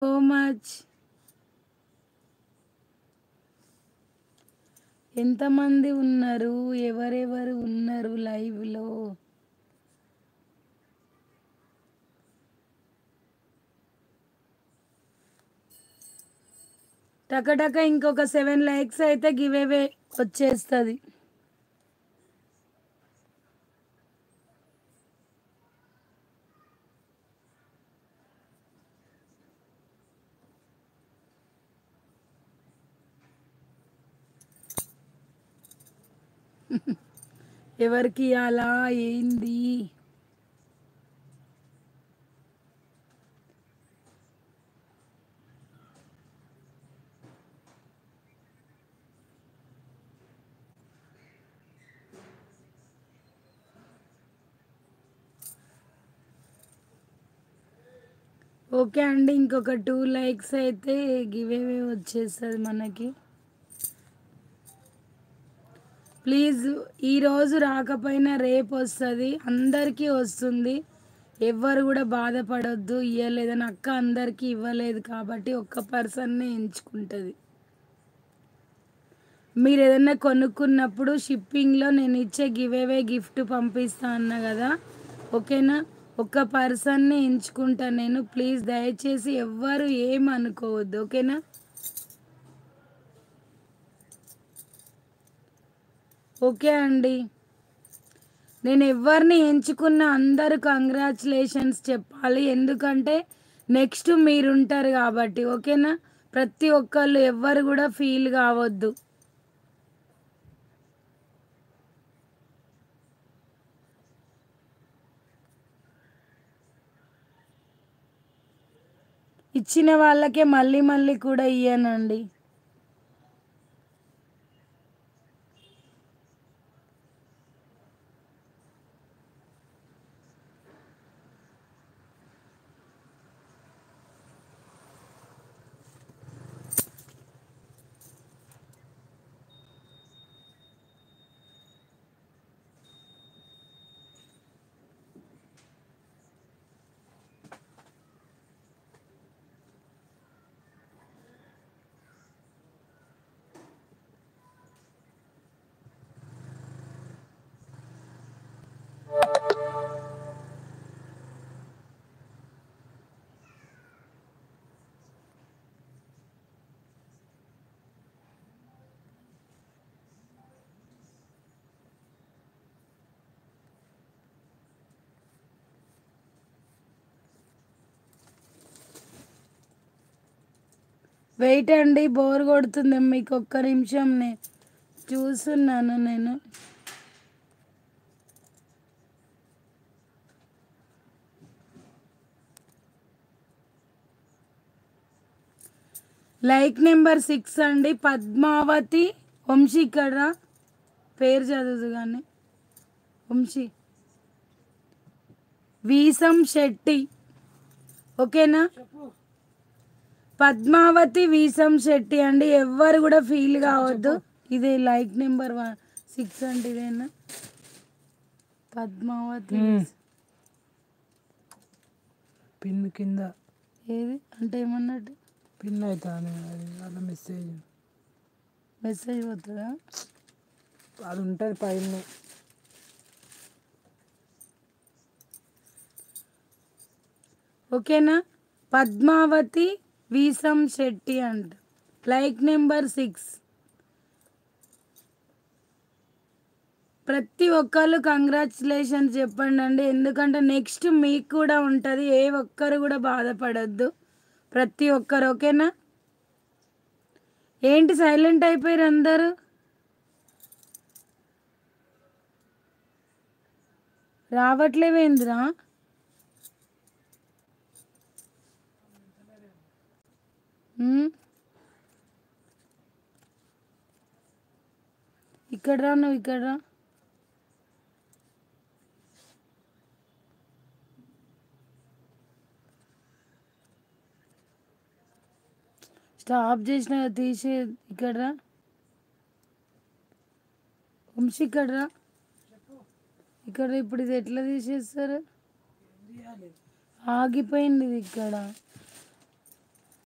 So much. ఎంతమంది ఉన్నారు, ఎవరెవరు ఉన్నారు లైవ్లో? టకటక ఇంకొక 7 లైక్స్ అయితే గివ్ అవే వచ్చేస్తుంది. ఎవరికి అలా ఏంది? ఓకే అండి, ఇంకొక 2 లైక్స్ అయితే గివ్ అవే వచ్చేస్తుంది మనకి. ప్లీజ్ ఈరోజు రాకపోయినా రేపు వస్తుంది, అందరికీ వస్తుంది. ఎవ్వరు కూడా బాధపడొద్దు. ఇవ్వలేదని అక్క అందరికీ ఇవ్వలేదు కాబట్టి ఒక్క పర్సన్నే ఎంచుకుంటుంది. మీరు ఏదైనా కొనుక్కున్నప్పుడు షిప్పింగ్లో నేను ఇచ్చే గివ్ అవే గిఫ్ట్ పంపిస్తా అన్నా కదా, ఓకేనా? ఒక పర్సన్ని ఎంచుకుంటా నేను. ప్లీజ్ దయచేసి ఎవ్వరు ఏమనుకోవద్దు, ఓకేనా? ఓకే అండి, నేను ఎవరిని ఎంచుకున్న అందరూ కంగ్రాచులేషన్స్ చెప్పాలి, ఎందుకంటే నెక్స్ట్ మీరుంటారు కాబట్టి, ఓకేనా? ప్రతి ఒక్కళ్ళు ఎవ్వరు కూడా ఫీల్ కావద్దు. ఇచ్చిన వాళ్ళకే మళ్ళీ మళ్ళీ కూడా ఇయ్యనండి. వెయిట్ అండి, బోర్ కొడుతుంది మీకు, ఒక్క నిమిషం చూస్తున్నాను నేను. లైక్ నెంబర్ 6 అండి, పద్మావతి. వంశీ ఇక్కడ రా, పేరు చదువు కానీ. వంశీ వీసం శెట్టి, ఓకేనా? పద్మావతి వీసం శెట్టి అండి, ఎవ్వరు కూడా ఫీల్ కావద్దు. ఇది లైక్ నెంబర్ 6 అంటే ఇదేనా? పద్మావతి పిన్ కింద ఏది అంటే ఏమన్నట్టు? పిన్ అవుతా అలా మెసేజ్ మెసేజ్ పోతుందా? అది ఉంటుంది పైన. ఓకేనా? పద్మావతి వీసం శెట్టి అంట, లైక్ నెంబర్ 6. ప్రతి ఒక్కళ్ళు కంగ్రాచులేషన్స్ చెప్పండి అండి, ఎందుకంటే నెక్స్ట్ మీకు కూడా ఉంటుంది. ఏ ఒక్కరు కూడా బాధపడద్దు, ప్రతి ఒక్కరు, ఓకేనా? ఏంటి సైలెంట్ అయిపోయారు అందరూ? రావట్లేవేంద్రా? ఇక్కడ రా, నువ్వు ఇక్కడ రా. స్టాప్ చేసిన తీసే, ఇక్కడ రా. వంశీ ఇక్కడ రా, ఇక్కడ. ఇప్పుడు ఇది ఎట్లా తీసేస్తారు? ఆగిపోయింది ఇది ఇక్కడ.